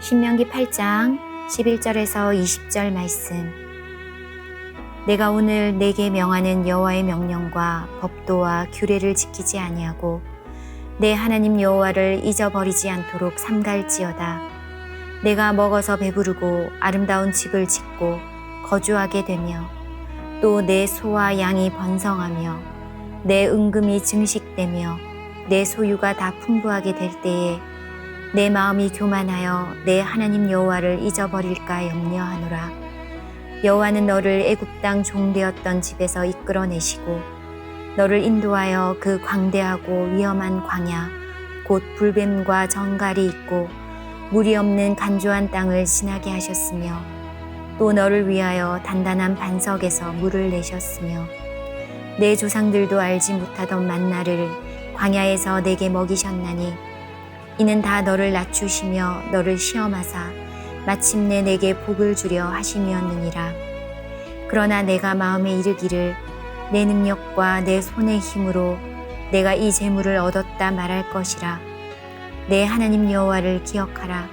신명기 8장 11절에서 20절 말씀. 내가 오늘 내게 명하는 여호와의 명령과 법도와 규례를 지키지 아니하고 내 하나님 여호와를 잊어버리지 않도록 삼갈지어다. 내가 먹어서 배부르고 아름다운 집을 짓고 거주하게 되며 또 내 소와 양이 번성하며 내 은금이 증식되며 내 소유가 다 풍부하게 될 때에 내 마음이 교만하여 내 하나님 여호와를 잊어버릴까 염려하노라. 여호와는 너를 애굽 땅 종되었던 집에서 이끌어내시고 너를 인도하여 그 광대하고 위험한 광야 곧 불뱀과 정갈이 있고 물이 없는 간조한 땅을 지나게 하셨으며 또 너를 위하여 단단한 반석에서 물을 내셨으며 내 조상들도 알지 못하던 만나를 광야에서 내게 먹이셨나니 이는 다 너를 낮추시며 너를 시험하사 마침내 내게 복을 주려 하심이었느니라. 그러나 내가 마음에 이르기를 내 능력과 내 손의 힘으로 내가 이 재물을 얻었다 말할 것이라. 내 하나님 여호와를 기억하라.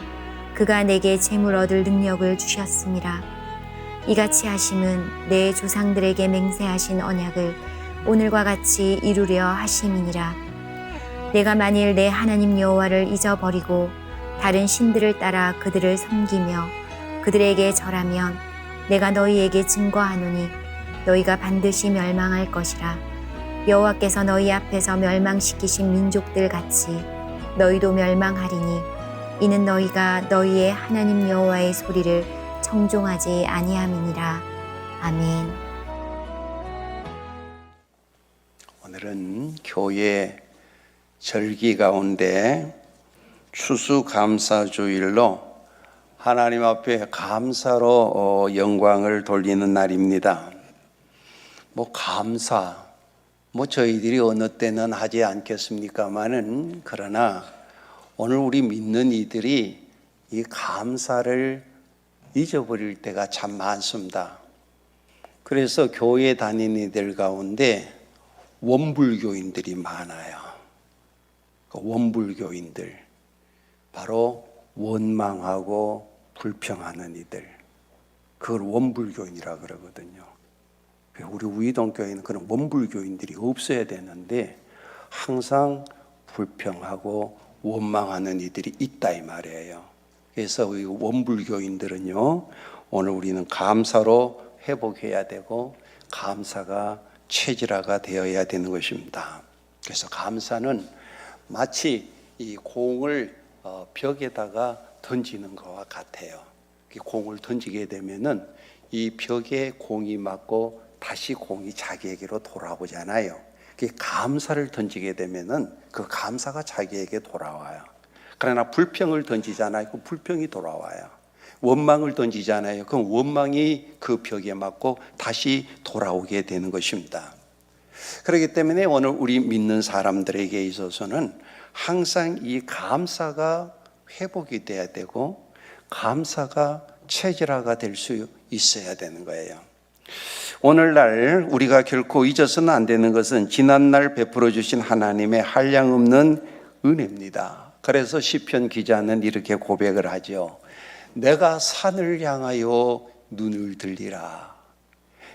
그가 내게 재물 얻을 능력을 주셨음이라. 이같이 하심은 내 조상들에게 맹세하신 언약을 오늘과 같이 이루려 하심이니라. 내가 만일 내 하나님 여호와를 잊어버리고 다른 신들을 따라 그들을 섬기며 그들에게 절하면 내가 너희에게 증거하노니 너희가 반드시 멸망할 것이라. 여호와께서 너희 앞에서 멸망시키신 민족들 같이 너희도 멸망하리니 이는 너희가 너희의 하나님 여호와의 소리를 청종하지 아니함이니라. 아멘. 오늘은 교회 절기 가운데 추수감사주일로 하나님 앞에 감사로 영광을 돌리는 날입니다. 감사, 저희들이 어느 때는 하지 않겠습니까마는, 그러나 오늘 우리 믿는 이들이 이 감사를 잊어버릴 때가 참 많습니다. 그래서 교회 다니는 이들 가운데 원불교인들이 많아요. 원불교인들, 바로 원망하고 불평하는 이들, 그걸 원불교인이라고 그러거든요. 우리 우이동교회는 그런 원불교인들이 없어야 되는데 항상 불평하고 원망하는 이들이 있다 이 말이에요. 그래서 우리 원불교인들은요, 오늘 우리는 감사로 회복해야 되고 감사가 체질화가 되어야 되는 것입니다. 그래서 감사는 마치 이 공을 벽에다가 던지는 것과 같아요. 공을 던지게 되면은 이 벽에 공이 맞고 다시 공이 자기에게로 돌아오잖아요. 감사를 던지게 되면은 그 감사가 자기에게 돌아와요. 그러나 불평을 던지잖아요. 그 불평이 돌아와요. 원망을 던지잖아요. 그럼 원망이 그 벽에 맞고 다시 돌아오게 되는 것입니다. 그렇기 때문에 오늘 우리 믿는 사람들에게 있어서는 항상 이 감사가 회복이 돼야 되고 감사가 체질화가 될 수 있어야 되는 거예요. 오늘날 우리가 결코 잊어서는 안 되는 것은 지난날 베풀어 주신 하나님의 한량없는 은혜입니다. 그래서 시편 기자는 이렇게 고백을 하죠. 내가 산을 향하여 눈을 들리라.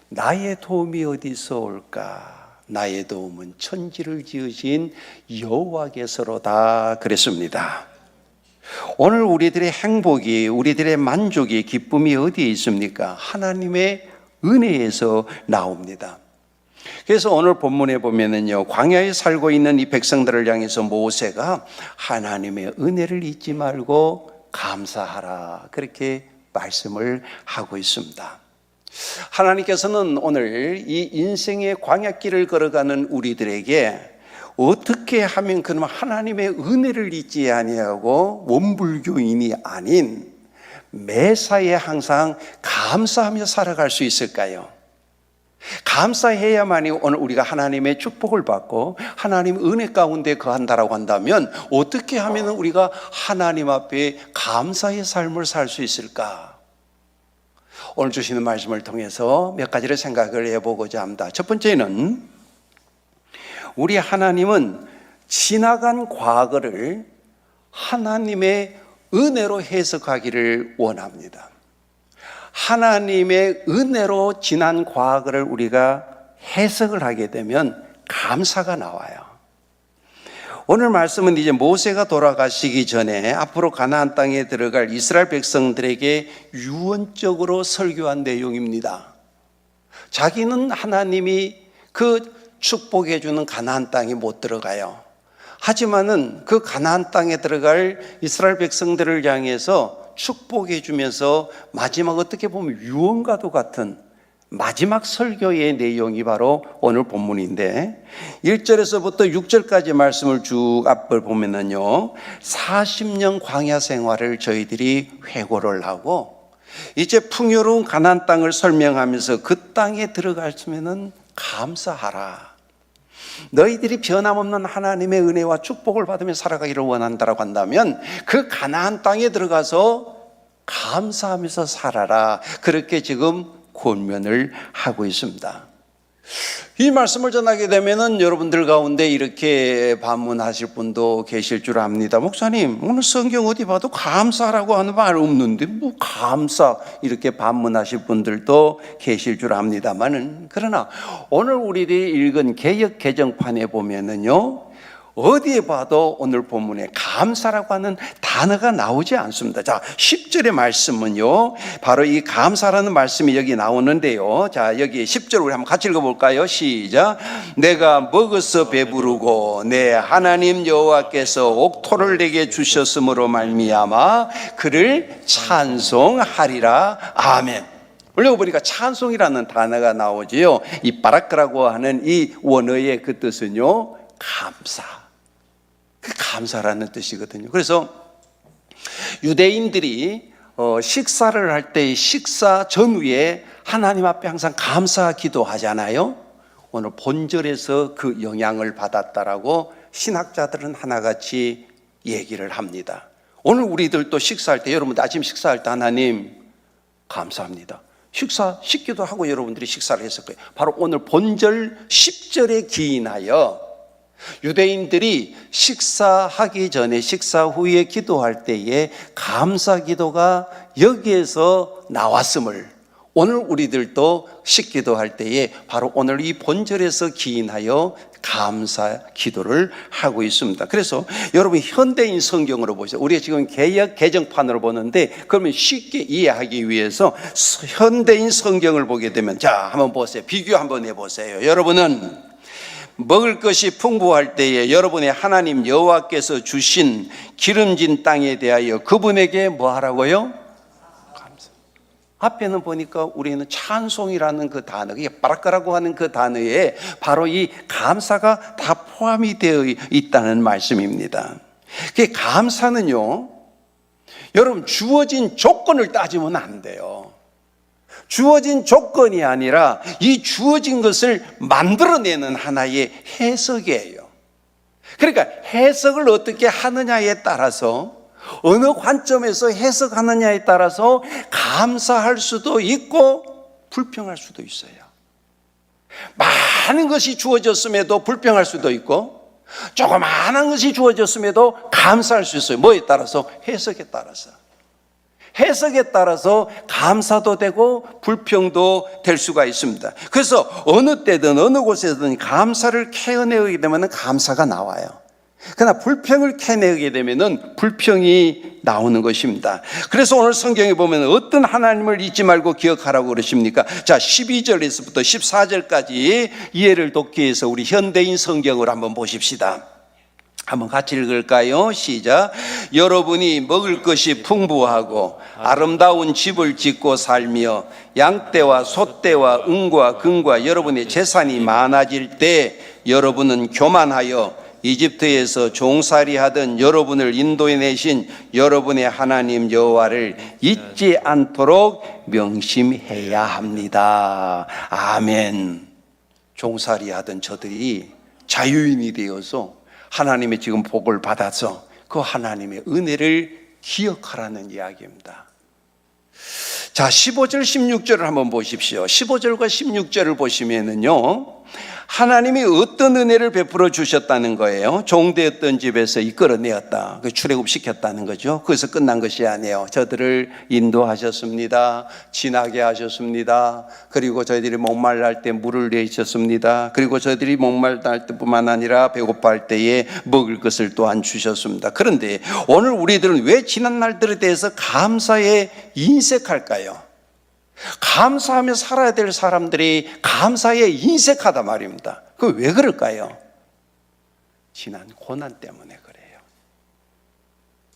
나의 도움이 어디서 올까? 나의 도움은 천지를 지으신 여호와께서로다 그랬습니다. 오늘 우리들의 행복이, 우리들의 만족이, 기쁨이 어디에 있습니까? 하나님의 은혜에서 나옵니다. 그래서 오늘 본문에 보면은요, 광야에 살고 있는 이 백성들을 향해서 모세가 하나님의 은혜를 잊지 말고 감사하라, 그렇게 말씀을 하고 있습니다. 하나님께서는 오늘 이 인생의 광야길을 걸어가는 우리들에게 어떻게 하면 그럼 하나님의 은혜를 잊지 아니하고 원불교인이 아닌 매사에 항상 감사하며 살아갈 수 있을까요? 감사해야만이 오늘 우리가 하나님의 축복을 받고 하나님 은혜 가운데 거한다라고 한다면 어떻게 하면 우리가 하나님 앞에 감사의 삶을 살 수 있을까? 오늘 주시는 말씀을 통해서 몇 가지를 생각을 해보고자 합니다. 첫 번째는 우리 하나님은 지나간 과거를 하나님의 은혜로 해석하기를 원합니다. 하나님의 은혜로 지난 과거를 우리가 해석을 하게 되면 감사가 나와요. 오늘 말씀은 이제 모세가 돌아가시기 전에 앞으로 가나안 땅에 들어갈 이스라엘 백성들에게 유언적으로 설교한 내용입니다. 자기는 하나님이 그 축복해 주는 가나안 땅에 못 들어가요. 하지만은 그 가나안 땅에 들어갈 이스라엘 백성들을 향해서 축복해 주면서 마지막 어떻게 보면 유언과도 같은 마지막 설교의 내용이 바로 오늘 본문인데 1절에서부터 6절까지 말씀을 쭉 앞을 보면은요 40년 광야 생활을 저희들이 회고를 하고 이제 풍요로운 가나안 땅을 설명하면서 그 땅에 들어갔으면은 감사하라. 너희들이 변함없는 하나님의 은혜와 축복을 받으며 살아가기를 원한다라고 한다면 그 가나안 땅에 들어가서 감사하면서 살아라. 그렇게 지금 권면을 하고 있습니다. 이 말씀을 전하게 되면은 여러분들 가운데 이렇게 반문하실 분도 계실 줄 압니다. 목사님, 오늘 성경 어디 봐도 감사라고 하는 말 없는데 뭐 감사 이렇게 반문하실 분들도 계실 줄 압니다만은 그러나 오늘 우리들이 읽은 개역 개정판에 보면은요 어디에 봐도 오늘 본문에 감사라고 하는 단어가 나오지 않습니다. 자, 10절의 말씀은요, 바로 이 감사라는 말씀이 여기 나오는데요. 자, 여기 10절 우리 한번 같이 읽어볼까요? 시작. 내가 먹어서 배부르고 내 하나님 여호와께서 옥토를 내게 주셨으므로 말미암아 그를 찬송하리라. 아멘. 올려보니까 찬송이라는 단어가 나오지요. 이 바라크라고 하는 이 원어의 그 뜻은요, 감사. 감사라는 뜻이거든요. 그래서 유대인들이 식사를 할 때 식사 전후에 하나님 앞에 항상 감사 기도하잖아요. 오늘 본절에서 그 영향을 받았다라고 신학자들은 하나같이 얘기를 합니다. 오늘 우리들도 식사할 때 여러분들 아침 식사할 때 하나님 감사합니다. 식기도 하고 여러분들이 식사를 했을 거예요. 바로 오늘 본절 10절에 기인하여 유대인들이 식사하기 전에 식사 후에 기도할 때에 감사 기도가 여기에서 나왔음을 오늘 우리들도 식기도할 때에 바로 오늘 이 본절에서 기인하여 감사 기도를 하고 있습니다. 그래서 여러분 현대인 성경으로 보세요. 우리가 지금 개역 개정판으로 보는데 그러면 쉽게 이해하기 위해서 현대인 성경을 보게 되면 자 한번 보세요. 비교 한번 해보세요. 여러분은 먹을 것이 풍부할 때에 여러분의 하나님 여호와께서 주신 기름진 땅에 대하여 그분에게 뭐 하라고요? 감사. 앞에는 보니까 우리는 찬송이라는 그 단어, 이게 바라크라고 하는 그 단어에 바로 이 감사가 다 포함이 되어 있다는 말씀입니다. 그 감사는요, 여러분 주어진 조건을 따지면 안 돼요. 주어진 조건이 아니라 이 주어진 것을 만들어내는 하나의 해석이에요. 그러니까 해석을 어떻게 하느냐에 따라서 어느 관점에서 해석하느냐에 따라서 감사할 수도 있고 불평할 수도 있어요. 많은 것이 주어졌음에도 불평할 수도 있고 조그마한 것이 주어졌음에도 감사할 수 있어요. 뭐에 따라서? 해석에 따라서. 해석에 따라서 감사도 되고 불평도 될 수가 있습니다. 그래서 어느 때든 어느 곳에든 감사를 캐내게 되면 감사가 나와요. 그러나 불평을 캐내게 되면 불평이 나오는 것입니다. 그래서 오늘 성경에 보면 어떤 하나님을 잊지 말고 기억하라고 그러십니까? 자, 12절에서부터 14절까지 이해를 돕기 위해서 우리 현대인 성경을 한번 보십시다. 한번 같이 읽을까요? 시작. 여러분이 먹을 것이 풍부하고 아름다운 집을 짓고 살며 양떼와 소떼와 은과 금과 여러분의 재산이 많아질 때 여러분은 교만하여 이집트에서 종살이 하던 여러분을 인도해내신 여러분의 하나님 여호와를 잊지 않도록 명심해야 합니다. 아멘. 종살이 하던 저들이 자유인이 되어서 하나님의 지금 복을 받아서 그 하나님의 은혜를 기억하라는 이야기입니다. 자, 15절 16절을 한번 보십시오. 15절과 16절을 보시면은요 하나님이 어떤 은혜를 베풀어 주셨다는 거예요? 종되었던 집에서 이끌어내었다. 출애굽시켰다는 거죠. 그래서 끝난 것이 아니에요. 저들을 인도하셨습니다. 지나게 하셨습니다. 그리고 저희들이 목말랄 때 물을 내주셨습니다. 그리고 저희들이 목말랄 때뿐만 아니라 배고파할 때에 먹을 것을 또한 주셨습니다. 그런데 오늘 우리들은 왜 지난 날들에 대해서 감사에 인색할까요? 감사하며 살아야 될 사람들이 감사에 인색하다 말입니다. 그 왜 그럴까요? 지난 고난 때문에 그래요.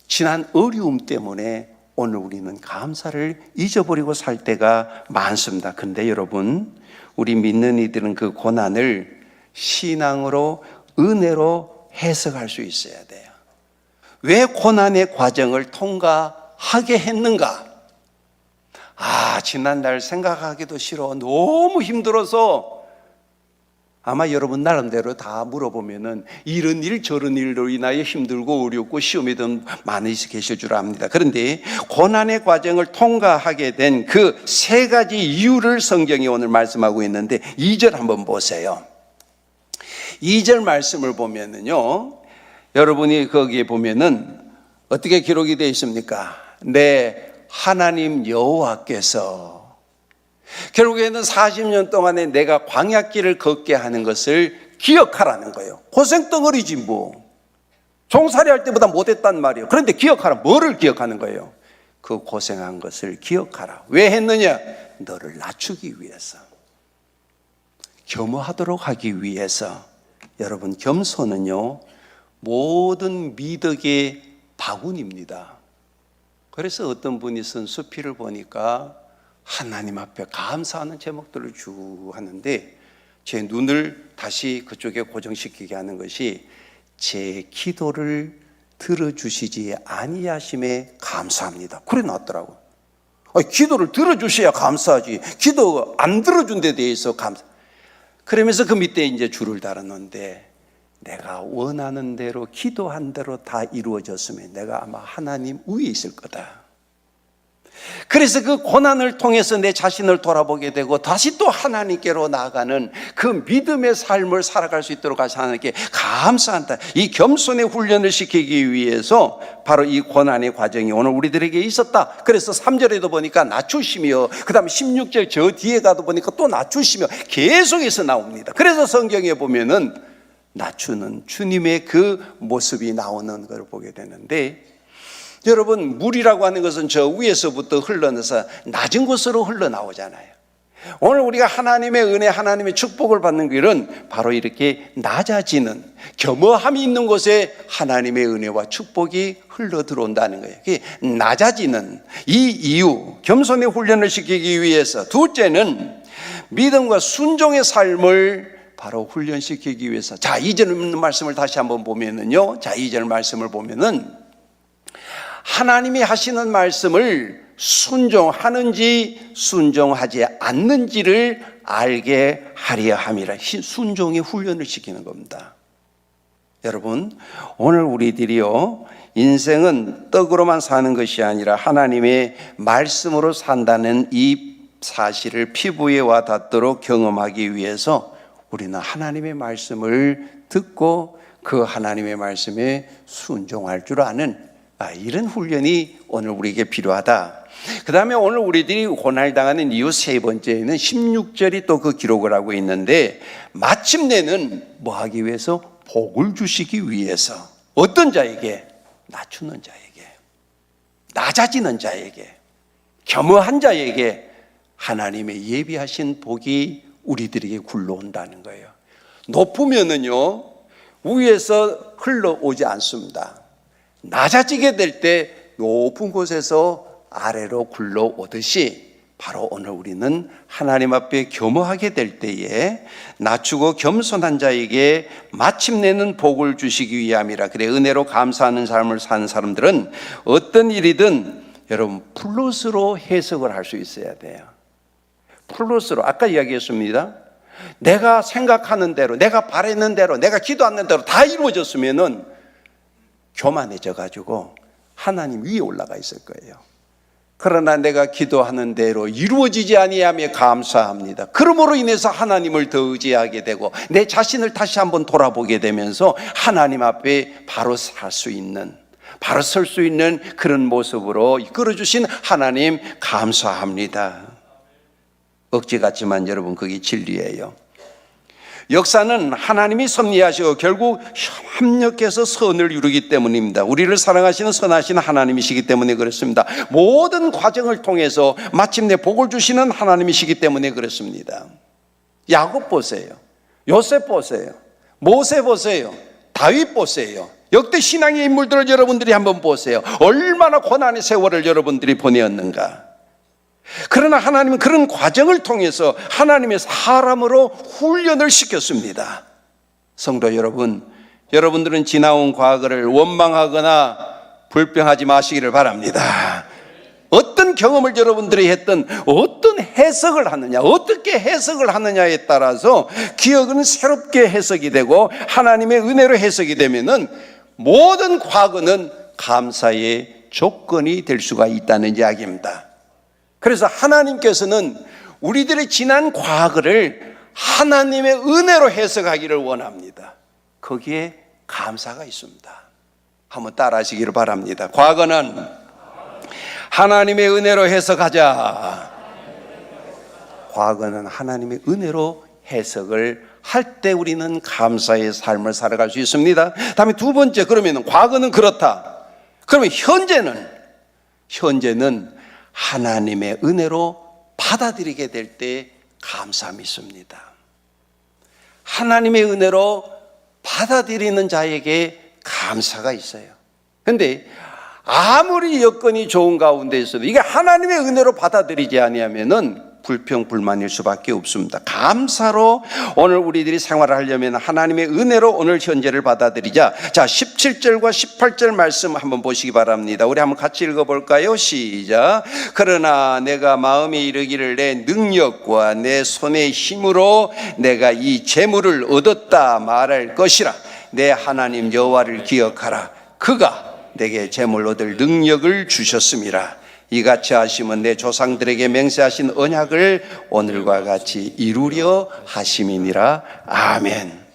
지난 어려움 때문에 오늘 우리는 감사를 잊어버리고 살 때가 많습니다. 그런데 여러분, 우리 믿는 이들은 그 고난을 신앙으로, 은혜로 해석할 수 있어야 돼요. 왜 고난의 과정을 통과하게 했는가? 지난날 생각하기도 싫어. 너무 힘들어서. 아마 여러분 나름대로 다 물어보면은 이런 일 저런 일로 인하여 힘들고 어렵고 시험이 든 많이 계실 줄 압니다. 그런데 고난의 과정을 통과하게 된 그 세 가지 이유를 성경이 오늘 말씀하고 있는데 2절 한번 보세요. 2절 말씀을 보면은요, 여러분이 거기에 보면은 어떻게 기록이 되어 있습니까? 하나님 여호와께서 결국에는 40년 동안에 내가 광야길을 걷게 하는 것을 기억하라는 거예요. 고생덩어리지 뭐. 종살이 할 때보다 못했단 말이에요. 그런데 기억하라. 뭐를 기억하는 거예요? 그 고생한 것을 기억하라. 왜 했느냐? 너를 낮추기 위해서, 겸허하도록 하기 위해서. 여러분, 겸손은요 모든 미덕의 바구니입니다. 그래서 어떤 분이 쓴 수필을 보니까 하나님 앞에 감사하는 제목들을 쭉 하는데 제 눈을 다시 그쪽에 고정시키게 하는 것이 제 기도를 들어주시지 아니하심에 감사합니다. 그래 놨더라고요. 기도를 들어주셔야 감사하지. 기도 안 들어준 데 대해서 감사. 그러면서 그 밑에 이제 줄을 달았는데 내가 원하는 대로 기도한 대로 다 이루어졌으면 내가 아마 하나님 위에 있을 거다. 그래서 그 고난을 통해서 내 자신을 돌아보게 되고 다시 또 하나님께로 나아가는 그 믿음의 삶을 살아갈 수 있도록 하나님께 감사한다. 이 겸손의 훈련을 시키기 위해서 바로 이 고난의 과정이 오늘 우리들에게 있었다. 그래서 3절에도 보니까 낮추시며, 그 다음에 16절 저 뒤에 가도 보니까 또 낮추시며 계속해서 나옵니다. 그래서 성경에 보면은 낮추는 주님의 그 모습이 나오는 걸 보게 되는데, 여러분, 물이라고 하는 것은 저 위에서부터 흘러내서 낮은 곳으로 흘러나오잖아요. 오늘 우리가 하나님의 은혜, 하나님의 축복을 받는 길은 바로 이렇게 낮아지는, 겸허함이 있는 곳에 하나님의 은혜와 축복이 흘러 들어온다는 거예요. 그게 낮아지는 이 이유, 겸손의 훈련을 시키기 위해서. 둘째는 믿음과 순종의 삶을 바로 훈련시키기 위해서. 자, 2절 말씀을 다시 한번 보면은요. 자, 2절 말씀을 보면은 하나님이 하시는 말씀을 순종하는지 순종하지 않는지를 알게 하려 함이라. 순종의 훈련을 시키는 겁니다. 여러분, 오늘 우리들이요, 인생은 떡으로만 사는 것이 아니라 하나님의 말씀으로 산다는 이 사실을 피부에 와 닿도록 경험하기 위해서 우리는 하나님의 말씀을 듣고 그 하나님의 말씀에 순종할 줄 아는 이런 훈련이 오늘 우리에게 필요하다. 그 다음에 오늘 우리들이 고난당하는 이유 세 번째는 16절이 또 그 기록을 하고 있는데, 마침내는 뭐 하기 위해서? 복을 주시기 위해서. 어떤 자에게? 낮추는 자에게, 낮아지는 자에게, 겸허한 자에게 하나님의 예비하신 복이 우리들에게 굴러온다는 거예요. 높으면은요 위에서 흘러오지 않습니다. 낮아지게 될 때 높은 곳에서 아래로 굴러오듯이 바로 오늘 우리는 하나님 앞에 겸허하게 될 때에 낮추고 겸손한 자에게 마침내는 복을 주시기 위함이라. 그래, 은혜로 감사하는 삶을 사는 사람들은 어떤 일이든 여러분 플러스로 해석을 할 수 있어야 돼요. 플러스로. 아까 이야기했습니다. 내가 생각하는 대로, 내가 바라는 대로, 내가 기도하는 대로 다 이루어졌으면은 교만해져 가지고 하나님 위에 올라가 있을 거예요. 그러나 내가 기도하는 대로 이루어지지 아니하며 감사합니다. 그러므로 인해서 하나님을 더 의지하게 되고 내 자신을 다시 한번 돌아보게 되면서 하나님 앞에 바로 살 수 있는, 바로 설 수 있는 그런 모습으로 이끌어주신 하나님 감사합니다. 억지 같지만 여러분, 그게 진리예요. 역사는 하나님이 섭리하시고 결국 협력해서 선을 이루기 때문입니다. 우리를 사랑하시는 선하신 하나님이시기 때문에 그렇습니다. 모든 과정을 통해서 마침내 복을 주시는 하나님이시기 때문에 그렇습니다. 야곱 보세요. 요셉 보세요. 모세 보세요. 다윗 보세요. 역대 신앙의 인물들을 여러분들이 한번 보세요. 얼마나 고난의 세월을 여러분들이 보내었는가. 그러나 하나님은 그런 과정을 통해서 하나님의 사람으로 훈련을 시켰습니다. 성도 여러분, 여러분들은 지나온 과거를 원망하거나 불평하지 마시기를 바랍니다. 어떤 경험을 여러분들이 했든 어떤 해석을 하느냐, 어떻게 해석을 하느냐에 따라서 기억은 새롭게 해석이 되고 하나님의 은혜로 해석이 되면은 모든 과거는 감사의 조건이 될 수가 있다는 이야기입니다. 그래서 하나님께서는 우리들의 지난 과거를 하나님의 은혜로 해석하기를 원합니다. 거기에 감사가 있습니다. 한번 따라 하시기를 바랍니다. 과거는 하나님의 은혜로 해석하자. 과거는 하나님의 은혜로 해석을 할 때 우리는 감사의 삶을 살아갈 수 있습니다. 다음에 두 번째, 그러면 과거는 그렇다. 그러면 현재는 하나님의 은혜로 받아들이게 될 때 감사함이 있습니다. 하나님의 은혜로 받아들이는 자에게 감사가 있어요. 그런데 아무리 여건이 좋은 가운데 있어도 이게 하나님의 은혜로 받아들이지 아니하면은 불평불만일 수밖에 없습니다. 감사로 오늘 우리들이 생활을 하려면 하나님의 은혜로 오늘 현재를 받아들이자. 자, 17절과 18절 말씀 한번 보시기 바랍니다. 우리 한번 같이 읽어볼까요? 시작. 그러나 내가 마음에 이르기를 내 능력과 내 손의 힘으로 내가 이 재물을 얻었다 말할 것이라. 내 하나님 여호와를 기억하라. 그가 내게 재물 얻을 능력을 주셨음이라. 이같이 하시면 내 조상들에게 맹세하신 언약을 오늘과 같이 이루려 하심이니라. 아멘.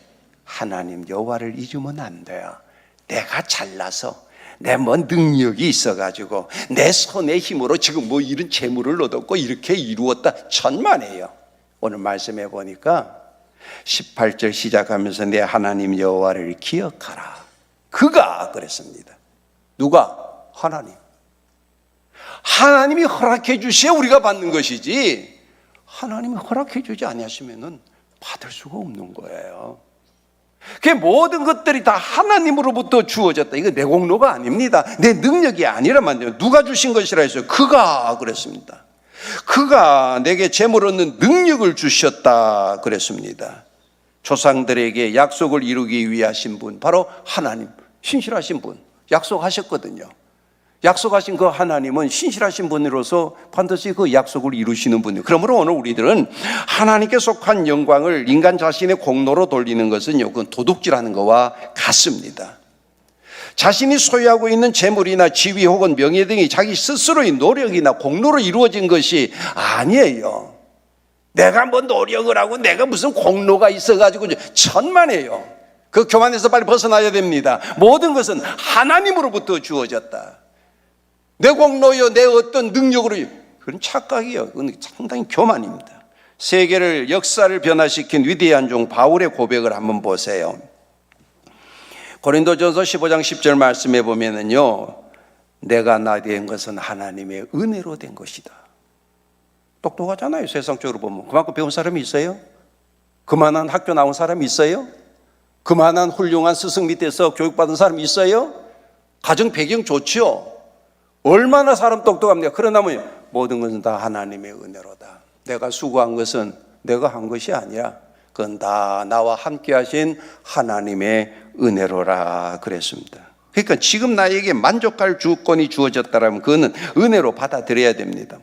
하나님 여호와를 잊으면 안 돼요. 내가 잘나서 내 뭐 능력이 있어가지고 내 손의 힘으로 지금 뭐 이런 재물을 얻었고 이렇게 이루었다, 천만에요. 오늘 말씀해 보니까 18절 시작하면서 내 하나님 여호와를 기억하라. 그가 그랬습니다. 누가? 하나님. 하나님이 허락해 주셔야 우리가 받는 것이지 하나님이 허락해 주지 아니하시면은 받을 수가 없는 거예요. 그 모든 것들이 다 하나님으로부터 주어졌다. 이거 내 공로가 아닙니다. 내 능력이 아니라만요. 누가 주신 것이라 했어요? 그가 그랬습니다. 그가 내게 재물 얻는 능력을 주셨다 그랬습니다. 조상들에게 약속을 이루기 위하신 분, 바로 하나님, 신실하신 분, 약속하셨거든요. 약속하신 그 하나님은 신실하신 분으로서 반드시 그 약속을 이루시는 분이에요. 그러므로 오늘 우리들은 하나님께 속한 영광을 인간 자신의 공로로 돌리는 것은요, 그건 도둑질하는 것과 같습니다. 자신이 소유하고 있는 재물이나 지위 혹은 명예 등이 자기 스스로의 노력이나 공로로 이루어진 것이 아니에요. 내가 뭐 노력을 하고 내가 무슨 공로가 있어가지고 천만에요. 그 교만에서 빨리 벗어나야 됩니다. 모든 것은 하나님으로부터 주어졌다. 내 공로요, 내 어떤 능력으로, 그건 착각이에요. 그건 상당히 교만입니다. 세계를, 역사를 변화시킨 위대한 종 바울의 고백을 한번 보세요. 고린도전서 15장 10절 말씀해 보면은요, 내가 나 된 것은 하나님의 은혜로 된 것이다. 똑똑하잖아요. 세상적으로 보면. 그만큼 배운 사람이 있어요? 그만한 학교 나온 사람이 있어요? 그만한 훌륭한 스승 밑에서 교육받은 사람이 있어요? 가정 배경 좋죠? 얼마나 사람 똑똑합니까? 그러나 모든 것은 다 하나님의 은혜로다. 내가 수고한 것은 내가 한 것이 아니라 그건 다 나와 함께 하신 하나님의 은혜로라 그랬습니다. 그러니까 지금 나에게 만족할 주권이 주어졌다면 그거는 은혜로 받아들여야 됩니다.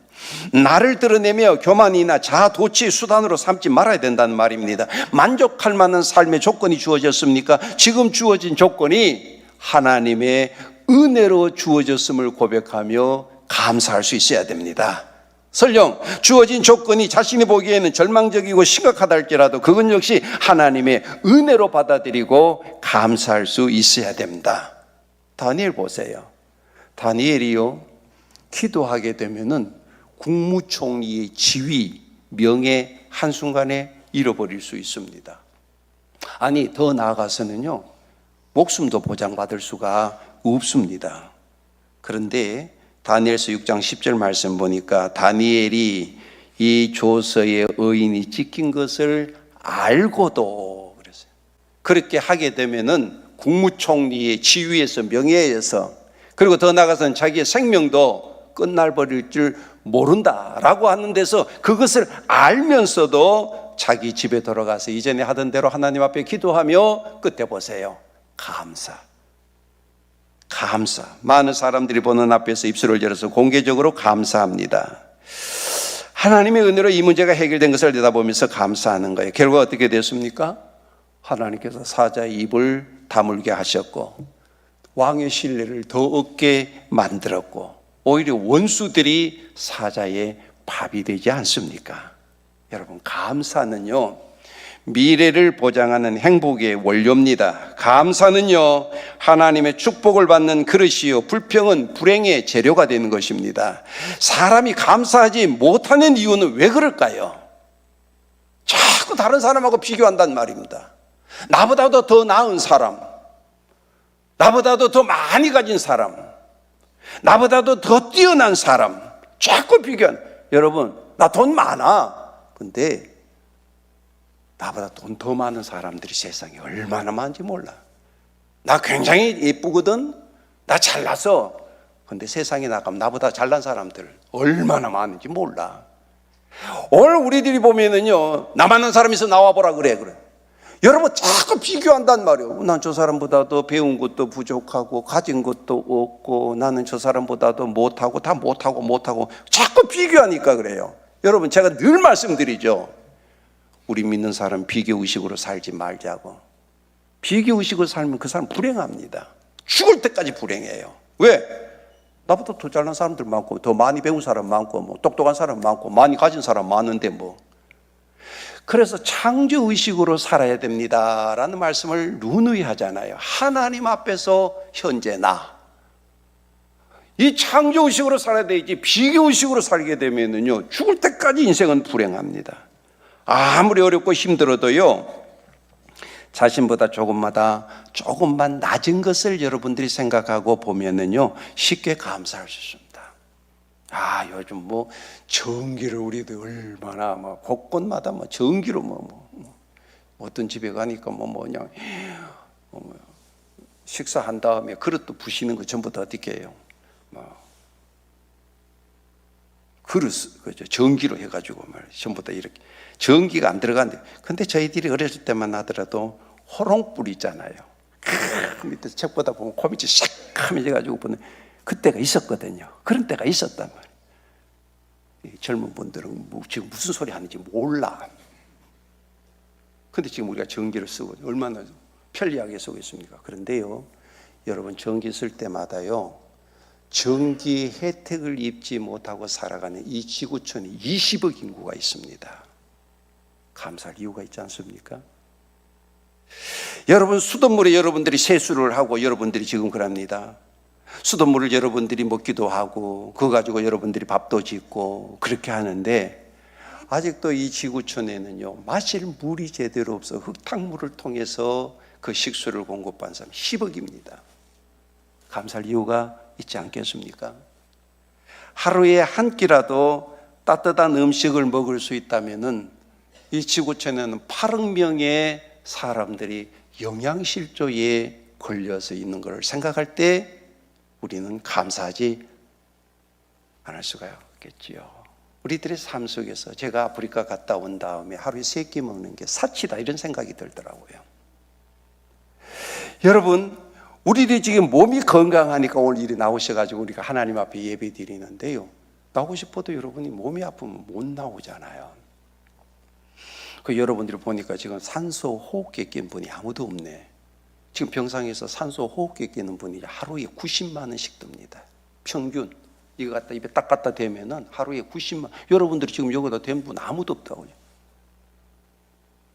나를 드러내며 교만이나 자아도취의 수단으로 삼지 말아야 된다는 말입니다. 만족할 만한 삶의 조건이 주어졌습니까? 지금 주어진 조건이 하나님의 은혜로 주어졌음을 고백하며 감사할 수 있어야 됩니다. 설령 주어진 조건이 자신이 보기에는 절망적이고 심각하다 할지라도 그건 역시 하나님의 은혜로 받아들이고 감사할 수 있어야 됩니다. 다니엘 보세요. 다니엘이요, 기도하게 되면은 국무총리의 지위, 명예 한순간에 잃어버릴 수 있습니다. 아니, 더 나아가서는요, 목숨도 보장받을 수가 없습니다. 그런데 다니엘서 6장 10절 말씀 보니까 다니엘이 이 조서의 의인이 찍힌 것을 알고도 그랬어요. 그렇게 하게 되면은 국무총리의 지위에서 명예에서, 그리고 더 나아가서는 자기의 생명도 끝날 버릴 줄 모른다라고 하는 데서 그것을 알면서도 자기 집에 돌아가서 이전에 하던 대로 하나님 앞에 기도하며, 끝에 보세요, 감사. 많은 사람들이 보는 앞에서 입술을 열어서 공개적으로 감사합니다. 하나님의 은혜로 이 문제가 해결된 것을 내다보면서 감사하는 거예요. 결과가 어떻게 됐습니까? 하나님께서 사자의 입을 다물게 하셨고 왕의 신뢰를 더 얻게 만들었고 오히려 원수들이 사자의 밥이 되지 않습니까? 여러분, 감사는요, 미래를 보장하는 행복의 원료입니다. 감사는요, 하나님의 축복을 받는 그릇이요, 불평은 불행의 재료가 되는 것입니다. 사람이 감사하지 못하는 이유는 왜 그럴까요? 자꾸 다른 사람하고 비교한단 말입니다. 나보다도 더 나은 사람, 나보다도 더 많이 가진 사람, 나보다도 더 뛰어난 사람, 자꾸 비교한. 여러분, 나 돈 많아. 근데 나보다 돈 더 많은 사람들이 세상에 얼마나 많은지 몰라. 나 굉장히 예쁘거든. 나 잘나서. 근데 세상에 나가면 나보다 잘난 사람들 얼마나 많은지 몰라. 오늘 우리들이 보면은요, 나 많은 사람이 있어 나와보라 그래. 여러분, 자꾸 비교한단 말이에요. 난 저 사람보다도 배운 것도 부족하고 가진 것도 없고 나는 저 사람보다도 못하고 다 못하고 자꾸 비교하니까 그래요. 여러분, 제가 늘 말씀드리죠. 우리 믿는 사람 비교의식으로 살지 말자고. 비교의식으로 살면 그 사람 불행합니다. 죽을 때까지 불행해요. 왜? 나보다 더 잘난 사람들 많고 더 많이 배운 사람 많고 뭐 똑똑한 사람 많고 많이 가진 사람 많은데 뭐. 그래서 창조의식으로 살아야 됩니다라는 말씀을 누누이 하잖아요. 하나님 앞에서 현재 나. 이 창조의식으로 살아야 되지 비교의식으로 살게 되면은요, 죽을 때까지 인생은 불행합니다. 아무리 어렵고 힘들어도요, 자신보다 조금만 낮은 것을 여러분들이 생각하고 보면은요, 쉽게 감사할 수 있습니다. 아, 요즘 뭐 전기를 우리도 얼마나 곳곳마다 전기로 어떤 집에 가니까 그냥 식사한 다음에 그릇도 부시는 거 전부 다 어떻게 해요? 그릇 전기로 해가지고 전부 다 이렇게 전기가 안 들어간대. 근데 저희들이 어렸을 때만 하더라도 호롱불 있잖아요. 밑에 책 보다 보면 코밑이 새카매져가지고 보는 그때가 있었거든요. 그런 때가 있었단 말이에요. 젊은 분들은 지금 무슨 소리 하는지 몰라. 근데 지금 우리가 전기를 쓰고 얼마나 편리하게 쓰고 있습니까? 그런데요, 여러분, 전기 쓸 때마다요, 전기 혜택을 입지 못하고 살아가는 이 지구촌에 20억 인구가 있습니다. 감사할 이유가 있지 않습니까? 여러분, 수돗물에 여러분들이 세수를 하고 여러분들이 지금 그럽니다. 수돗물을 여러분들이 먹기도 하고 그거 가지고 여러분들이 밥도 짓고 그렇게 하는데 아직도 이 지구촌에는요, 마실 물이 제대로 없어 흙탕물을 통해서 그 식수를 공급한 사람 10억입니다. 감사할 이유가 있지 않겠습니까? 하루에 한 끼라도 따뜻한 음식을 먹을 수 있다면은 이 지구촌에는 8억 명의 사람들이 영양실조에 걸려서 있는 것을 생각할 때 우리는 감사하지 않을 수가 없겠지요. 우리들의 삶 속에서 제가 아프리카 갔다 온 다음에 하루에 3끼 먹는 게 사치다 이런 생각이 들더라고요. 여러분, 우리들이 지금 몸이 건강하니까 오늘 일이 나오셔가지고 우리가 하나님 앞에 예배 드리는데요, 나오고 싶어도 여러분이 몸이 아프면 못 나오잖아요. 그 여러분들이 보니까 지금 산소 호흡기 낀 분이 아무도 없네. 지금 병상에서 산소 호흡기 끼는 분이 하루에 90만 원씩 듭니다. 평균 이거 갖다 입에 딱 갖다 대면은 하루에 90만. 여러분들이 지금 여기다 댄 분 아무도 없다고요.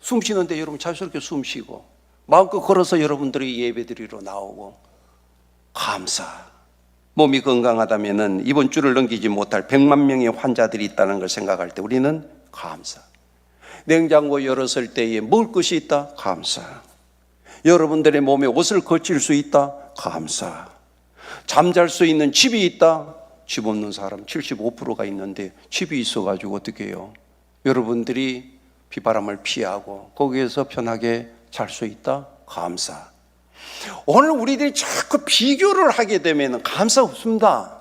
숨 쉬는데 여러분 자연스럽게 숨 쉬고 마음껏 걸어서 여러분들이 예배드리러 나오고 감사. 몸이 건강하다면은 이번 주를 넘기지 못할 100만 명의 환자들이 있다는 걸 생각할 때 우리는 감사. 냉장고 열었을 때에 먹을 것이 있다. 감사. 여러분들의 몸에 옷을 거칠 수 있다. 감사. 잠잘 수 있는 집이 있다. 집 없는 사람 75%가 있는데 집이 있어가지고 어떻게 해요? 여러분들이 비바람을 피하고 거기에서 편하게 잘 수 있다. 감사. 오늘 우리들이 자꾸 비교를 하게 되면 감사 없습니다.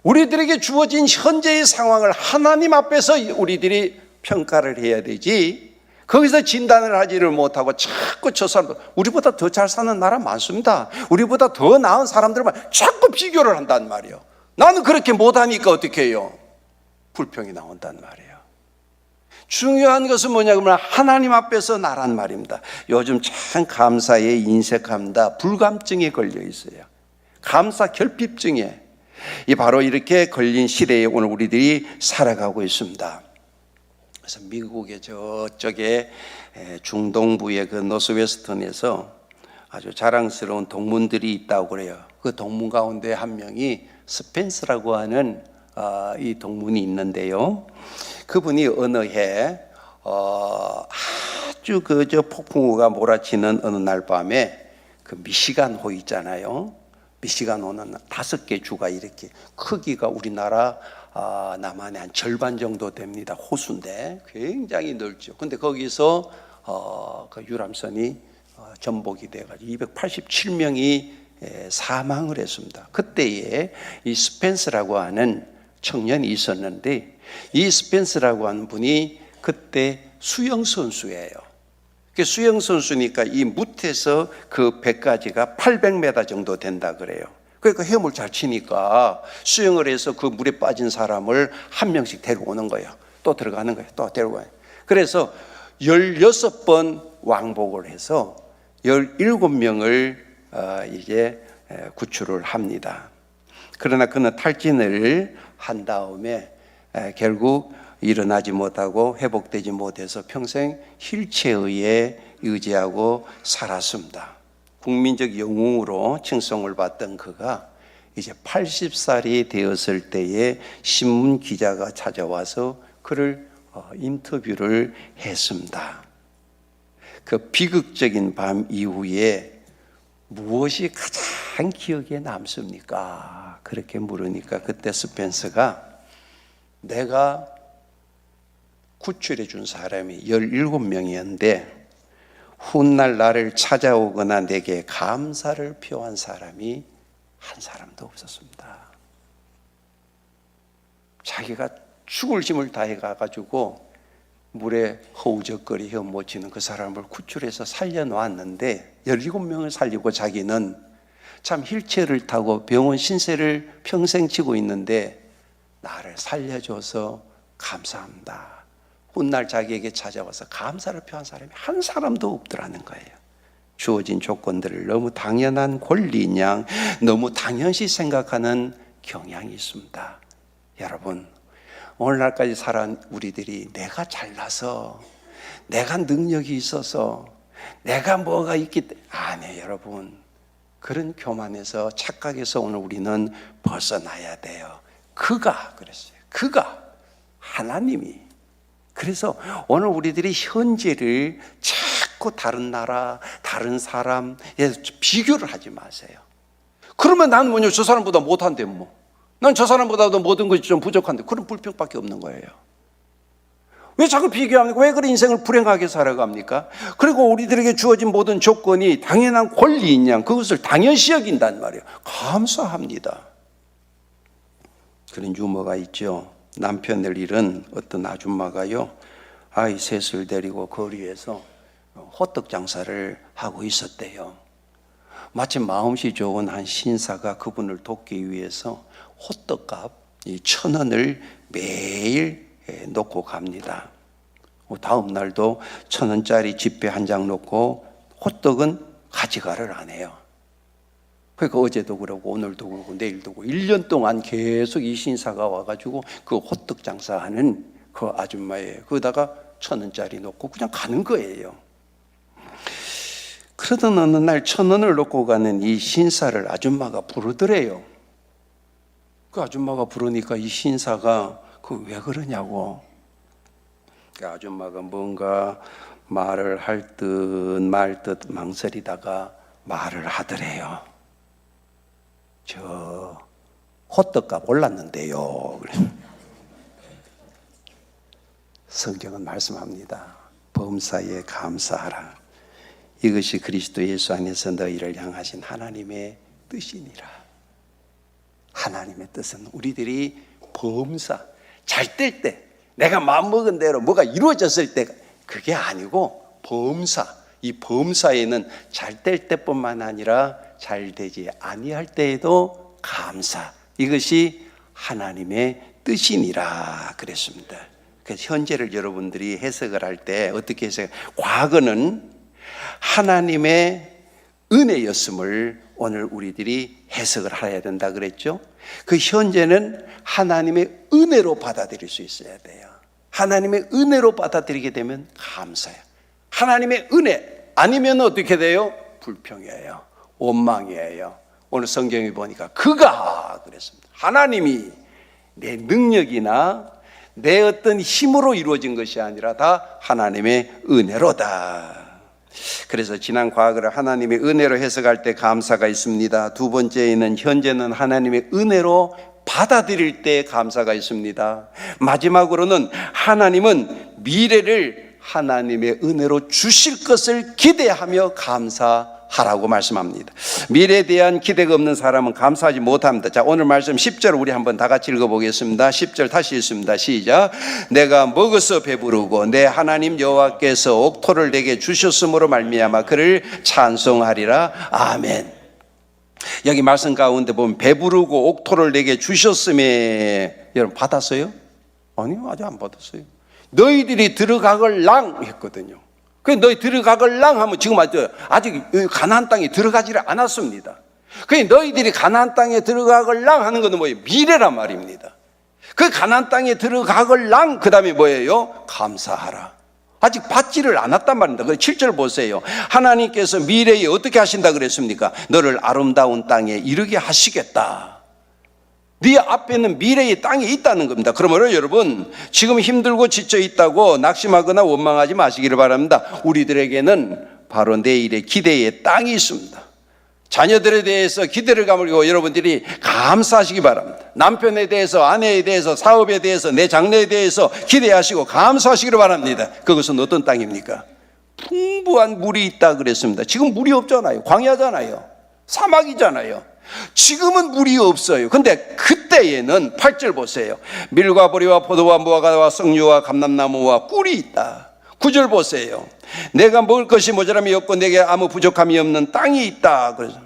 우리들에게 주어진 현재의 상황을 하나님 앞에서 우리들이 평가를 해야 되지, 거기서 진단을 하지를 못하고 자꾸 저 사람들, 우리보다 더 잘 사는 나라 많습니다. 우리보다 더 나은 사람들만 자꾸 비교를 한단 말이에요. 나는 그렇게 못하니까 어떻게 해요? 불평이 나온단 말이에요. 중요한 것은 뭐냐면 하나님 앞에서 나란 말입니다. 요즘 참 감사에 인색합니다. 불감증에 걸려 있어요. 감사 결핍증에. 이 바로 이렇게 걸린 시대에 오늘 우리들이 살아가고 있습니다. 그래서 미국의 저쪽에 중동부의 그 노스웨스턴에서 아주 자랑스러운 동문들이 있다고 그래요. 그 동문 가운데 한 명이 스펜스라고 하는 이 동문이 있는데요. 그분이 어느 해 아주 저 폭풍우가 몰아치는 어느 날 밤에 그 미시간호 있잖아요. 미시간호는 5개 주가 이렇게 크기가 우리나라 남한의 한 절반 정도 됩니다. 호수인데 굉장히 넓죠. 근데 거기서 그 유람선이 전복이 돼가지고 287명이 사망을 했습니다. 그때에 이 스펜스라고 하는 청년이 있었는데, 이 스펜스라고 하는 분이 그때 수영 선수예요. 수영 선수니까 이 무태에서 그 배까지가 800m 정도 된다 그래요. 그러니까 헤엄을 잘 치니까 수영을 해서 그 물에 빠진 사람을 한 명씩 데려오는 거예요. 또 들어가는 거예요. 또 데려가요. 그래서 16번 왕복을 해서 17명을 이제 구출을 합니다. 그러나 그는 탈진을 한 다음에 결국 일어나지 못하고 회복되지 못해서 평생 휠체어에 의지하고 살았습니다. 국민적 영웅으로 칭송을 받던 그가 이제 80살이 되었을 때에 신문 기자가 찾아와서 그를 인터뷰를 했습니다. 그 비극적인 밤 이후에 무엇이 가장 기억에 남습니까? 그렇게 물으니까 그때 스펜서가 내가 구출해 준 사람이 17명이었는데 훗날 나를 찾아오거나 내게 감사를 표한 사람이 한 사람도 없었습니다. 자기가 죽을 힘을 다해 가가지고 물에 허우적거리 헤엄 못 치는 그 사람을 구출해서 살려놓았는데 17명을 살리고 자기는 참 휠체어를 타고 병원 신세를 평생 지고 있는데 나를 살려줘서 감사합니다. 훗날 자기에게 찾아와서 감사를 표한 사람이 한 사람도 없더라는 거예요. 주어진 조건들을 너무 당연한 권리인 양 너무 당연시 생각하는 경향이 있습니다. 여러분, 오늘날까지 살아온 우리들이 내가 잘나서, 내가 능력이 있어서, 내가 뭐가 있기 때문에, 아니에요 여러분. 그런 교만에서, 착각에서 오늘 우리는 벗어나야 돼요. 그가 그랬어요. 그가, 하나님이. 그래서 오늘 우리들이 현재를 자꾸 다른 나라, 다른 사람에 비교를 하지 마세요. 그러면 나는 뭐냐, 저 사람보다 못한데 뭐. 난 저 사람보다도 모든 것이 좀 부족한데, 그런 불평밖에 없는 거예요. 왜 자꾸 비교합니까? 왜 그런 인생을 불행하게 살아갑니까? 그리고 우리들에게 주어진 모든 조건이 당연한 권리인 양 그것을 당연시 여긴단 말이에요. 감사합니다. 그런 유머가 있죠. 남편을 잃은 어떤 아줌마가요, 아이 셋을 데리고 거리에서 호떡 장사를 하고 있었대요. 마침 마음씨 좋은 한 신사가 그분을 돕기 위해서 호떡값 1,000원을 매일 놓고 갑니다. 다음 날도 1,000원짜리 지폐 한 장 놓고 호떡은 가져가를 안 해요. 그러니까 어제도 그러고 오늘도 그러고 내일도 그러고 1년 동안 계속 이 신사가 와가지고 그 호떡 장사하는 그 아줌마예요. 거기다가 1,000원짜리 놓고 그냥 가는 거예요. 그러던 어느 날 1,000원을 놓고 가는 이 신사를 아줌마가 부르더래요. 그 아줌마가 부르니까 이 신사가 그 왜 그러냐고. 그 아줌마가 뭔가 말을 할 듯 말 듯 망설이다가 말을 하더래요. 저 호떡값 올랐는데요. 성경은 말씀합니다. 범사에 감사하라. 이것이 그리스도 예수 안에서 너희를 향하신 하나님의 뜻이니라. 하나님의 뜻은 우리들이 범사, 잘 될 때, 내가 마음먹은 대로 뭐가 이루어졌을 때 그게 아니고 범사, 이 범사에는 잘 될 때뿐만 아니라 잘 되지 아니할 때에도 감사, 이것이 하나님의 뜻이니라 그랬습니다. 그래서 현재를 여러분들이 해석을 할 때 어떻게 해석해요? 과거는 하나님의 은혜였음을 오늘 우리들이 해석을 해야 된다 그랬죠. 그 현재는 하나님의 은혜로 받아들일 수 있어야 돼요. 하나님의 은혜로 받아들이게 되면 감사해요. 하나님의 은혜 아니면 어떻게 돼요? 불평이에요. 원망이에요. 오늘 성경에 보니까 그가 그랬습니다. 하나님이 내 능력이나 내 어떤 힘으로 이루어진 것이 아니라 다 하나님의 은혜로다. 그래서 지난 과거를 하나님의 은혜로 해석할 때 감사가 있습니다. 두 번째에는 현재는 하나님의 은혜로 받아들일 때 감사가 있습니다. 마지막으로는 하나님은 미래를 하나님의 은혜로 주실 것을 기대하며 감사하라고 말씀합니다. 미래에 대한 기대가 없는 사람은 감사하지 못합니다. 자, 오늘 말씀 10절 우리 한번 다 같이 읽어보겠습니다. 10절 다시 읽습니다. 시작. 내가 먹어서 배부르고 내 하나님 여호와께서 옥토를 내게 주셨으므로 말미암아 그를 찬송하리라. 아멘. 여기 말씀 가운데 보면 배부르고 옥토를 내게 주셨음에 여러분 받았어요? 아니요, 아직 안 받았어요. 너희들이 들어가걸랑 했거든요. 그래서 너희 들어가걸랑 하면 지금 아직 가나안 땅에 들어가지를 않았습니다. 그래서 너희들이 가나안 땅에 들어가걸랑 하는 것은 뭐예요? 미래란 말입니다. 그 가나안 땅에 들어가걸랑 그 다음에 뭐예요? 감사하라. 아직 받지를 않았단 말입니다. 그 7절 보세요. 하나님께서 미래에 어떻게 하신다 그랬습니까? 너를 아름다운 땅에 이르게 하시겠다. 네 앞에는 미래의 땅이 있다는 겁니다. 그러므로 여러분 지금 힘들고 지쳐 있다고 낙심하거나 원망하지 마시기를 바랍니다. 우리들에게는 바로 내일의 기대의 땅이 있습니다. 자녀들에 대해서 기대를 가물고 여러분들이 감사하시기 바랍니다. 남편에 대해서, 아내에 대해서, 사업에 대해서, 내 장래에 대해서 기대하시고 감사하시기를 바랍니다. 그것은 어떤 땅입니까? 풍부한 물이 있다 그랬습니다. 지금 물이 없잖아요. 광야잖아요. 사막이잖아요. 지금은 물이 없어요. 근데 그때에는 8절 보세요. 밀과 보리와 포도와 무화과와 석류와 감람나무와 꿀이 있다. 9절 보세요. 내가 먹을 것이 모자람이 없고 내게 아무 부족함이 없는 땅이 있다. 그래서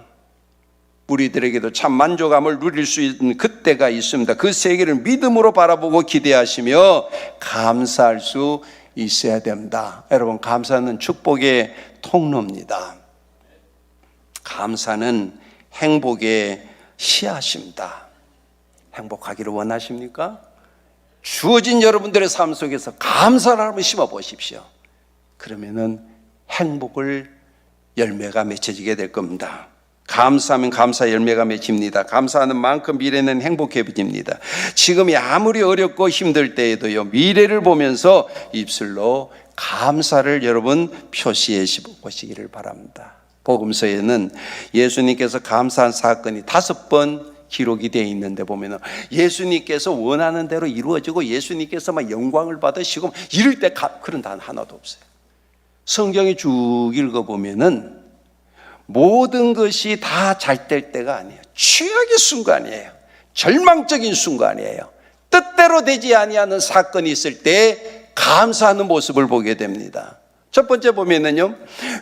우리들에게도 참 만족함을 누릴 수 있는 그때가 있습니다. 그 세계를 믿음으로 바라보고 기대하시며 감사할 수 있어야 됩니다. 여러분, 감사는 축복의 통로입니다. 감사는 행복의 씨앗입니다. 행복하기를 원하십니까? 주어진 여러분들의 삶 속에서 감사를 한번 심어 보십시오. 그러면은 행복을 열매가 맺혀지게 될 겁니다. 감사하면 감사 열매가 맺힙니다. 감사하는 만큼 미래는 행복해집니다. 지금이 아무리 어렵고 힘들 때에도요, 미래를 보면서 입술로 감사를 여러분 표시해 보시기를 바랍니다. 복음서에는 예수님께서 감사한 사건이 5번 기록이 되어 있는데 보면은 예수님께서 원하는 대로 이루어지고 예수님께서 막 영광을 받으시고 이럴 때 그런 단 하나도 없어요. 성경이 쭉 읽어보면은 모든 것이 다 잘 될 때가 아니에요. 최악의 순간이에요. 절망적인 순간이에요. 뜻대로 되지 아니하는 사건이 있을 때 감사하는 모습을 보게 됩니다. 첫 번째 보면은요,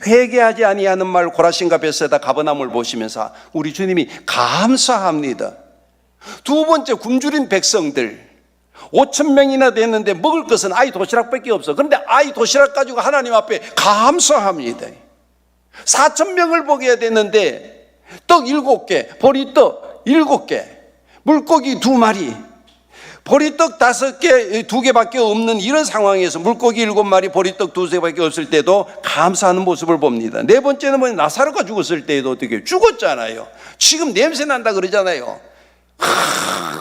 회개하지 아니하는 말 고라신과 벳세다 가버나움을 보시면서 우리 주님이 감사합니다. 두 번째, 굶주린 백성들 5,000명이나 됐는데 먹을 것은 아이 도시락밖에 없어. 그런데 아이 도시락 가지고 하나님 앞에 감사합니다. 4,000명을 먹여야 되는데 떡 7개, 보리떡 7개, 물고기 2마리, 보리떡 5개, 2개밖에 없는 이런 상황에서 물고기 7마리, 보리떡 2개밖에 없을 때도 감사하는 모습을 봅니다. 네 번째는 뭐냐? 나사로가 죽었을 때에도 어떻게 죽었잖아요. 지금 냄새 난다 그러잖아요.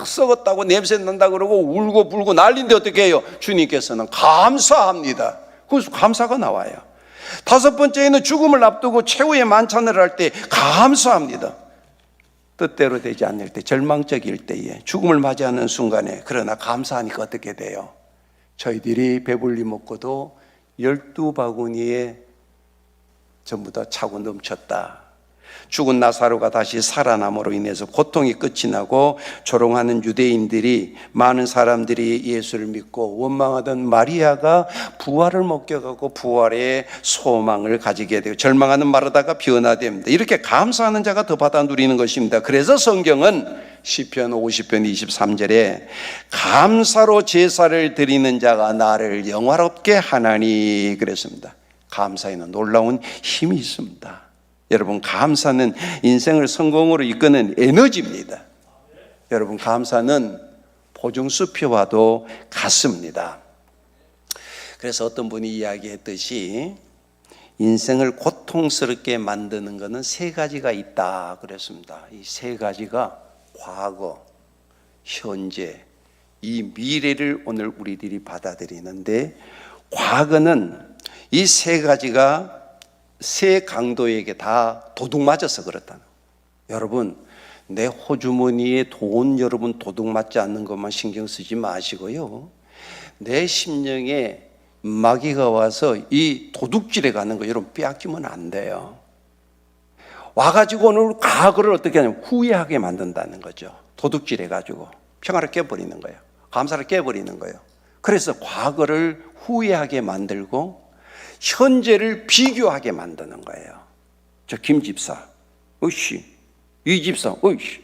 썩었다고 냄새 난다 그러고 울고 불고 난리인데 어떻게 해요? 주님께서는 감사합니다. 그래서 감사가 나와요. 5번째는 죽음을 앞두고 최후의 만찬을 할 때 감사합니다. 뜻대로 되지 않을 때, 절망적일 때에, 죽음을 맞이하는 순간에, 그러나 감사하니까 어떻게 돼요? 저희들이 배불리 먹고도 12바구니에 전부 다 차고 넘쳤다. 죽은 나사로가 다시 살아남으로 인해서 고통이 끝이 나고 조롱하는 유대인들이, 많은 사람들이 예수를 믿고 원망하던 마리아가 부활을 목격하고 부활의 소망을 가지게 되고, 절망하는 마르다가 변화됩니다. 이렇게 감사하는 자가 더 받아 누리는 것입니다. 그래서 성경은 시편 50편 23절에 감사로 제사를 드리는 자가 나를 영화롭게 하나니 그랬습니다. 감사에는 놀라운 힘이 있습니다. 여러분, 감사는 인생을 성공으로 이끄는 에너지입니다. 여러분, 감사는 보증수표와도 같습니다. 그래서 어떤 분이 이야기했듯이 인생을 고통스럽게 만드는 것은 3가지가 있다 그랬습니다. 이 3가지가 과거, 현재, 이 미래를 오늘 우리들이 받아들이는데, 과거는 이 3가지가 세 강도에게 다 도둑 맞아서 그렇다. 여러분, 내 호주머니에 돈 여러분 도둑 맞지 않는 것만 신경 쓰지 마시고요, 내 심령에 마귀가 와서 이 도둑질해 가는 거 여러분 빼앗기면 안 돼요. 와가지고 오늘 과거를 어떻게 하냐면 후회하게 만든다는 거죠. 도둑질해 가지고 평화를 깨버리는 거예요. 감사를 깨버리는 거예요. 그래서 과거를 후회하게 만들고 현재를 비교하게 만드는 거예요. 저 김 집사, 으씨, 이 집사, 으씨,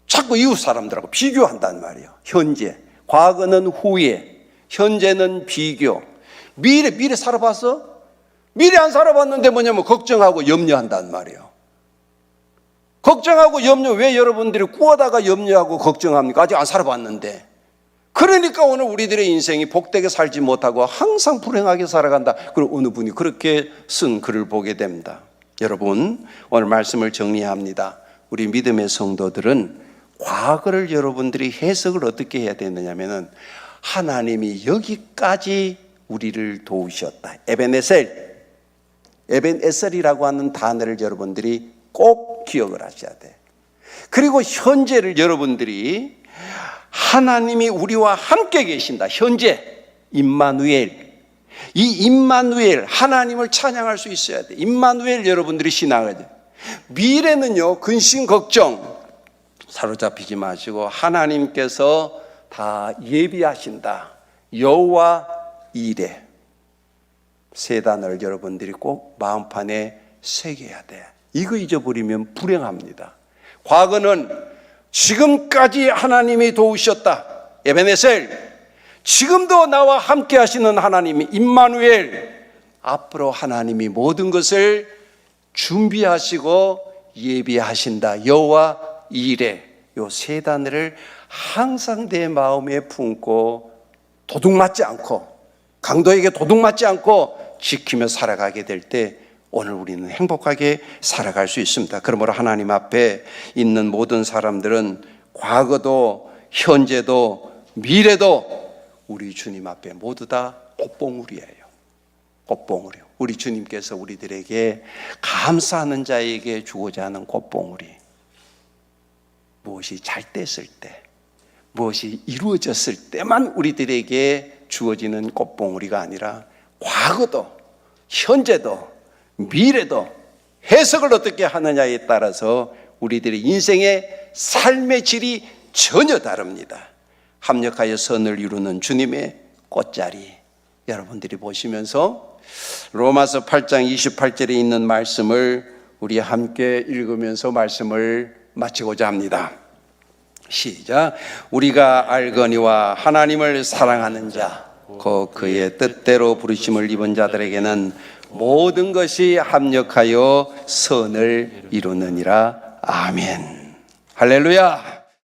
자꾸 이웃 사람들하고 비교한단 말이에요. 현재, 과거는 후회, 현재는 비교. 미래 살아봤어? 미래 안 살아봤는데 뭐냐면 걱정하고 염려한단 말이에요. 걱정하고 염려, 왜 여러분들이 꾸어다가 염려하고 걱정합니까? 아직 안 살아봤는데. 그러니까 오늘 우리들의 인생이 복되게 살지 못하고 항상 불행하게 살아간다. 그리고 어느 분이 그렇게 쓴 글을 보게 됩니다. 여러분, 오늘 말씀을 정리합니다. 우리 믿음의 성도들은 과거를 여러분들이 해석을 어떻게 해야 되느냐면은, 하나님이 여기까지 우리를 도우셨다. 에벤에셀이라고 하는 단어를 여러분들이 꼭 기억을 하셔야 돼. 그리고 현재를 여러분들이 하나님이 우리와 함께 계신다. 현재 임마누엘. 이 임마누엘, 하나님을 찬양할 수 있어야 돼. 임마누엘 여러분들이 신앙을 돼. 미래는요, 근심 걱정 사로잡히지 마시고 하나님께서 다 예비하신다. 여호와 이레. 3단어를 여러분들이 꼭 마음판에 새겨야 돼. 이거 잊어버리면 불행합니다. 과거는 지금까지 하나님이 도우셨다. 에베네셀. 지금도 나와 함께 하시는 하나님이 임마누엘. 앞으로 하나님이 모든 것을 준비하시고 예비하신다. 여호와 이레. 요 3단어를 항상 내 마음에 품고 도둑 맞지 않고, 강도에게 도둑 맞지 않고 지키며 살아가게 될 때 오늘 우리는 행복하게 살아갈 수 있습니다. 그러므로 하나님 앞에 있는 모든 사람들은 과거도 현재도 미래도 우리 주님 앞에 모두 다 꽃봉우리예요. 꽃봉우리. 우리 주님께서 우리들에게 감사하는 자에게 주고자 하는 꽃봉우리. 무엇이 잘 됐을 때, 무엇이 이루어졌을 때만 우리들에게 주어지는 꽃봉우리가 아니라 과거도 현재도 미래도 해석을 어떻게 하느냐에 따라서 우리들의 인생의 삶의 질이 전혀 다릅니다. 합력하여 선을 이루는 주님의 꽃자리, 여러분들이 보시면서 로마서 8장 28절에 있는 말씀을 우리 함께 읽으면서 말씀을 마치고자 합니다. 시작. 우리가 알거니와 하나님을 사랑하는 자 곧 그의 뜻대로 부르심을 입은 자들에게는 모든 것이 합력하여 선을 이루느니라. 아멘. 할렐루야.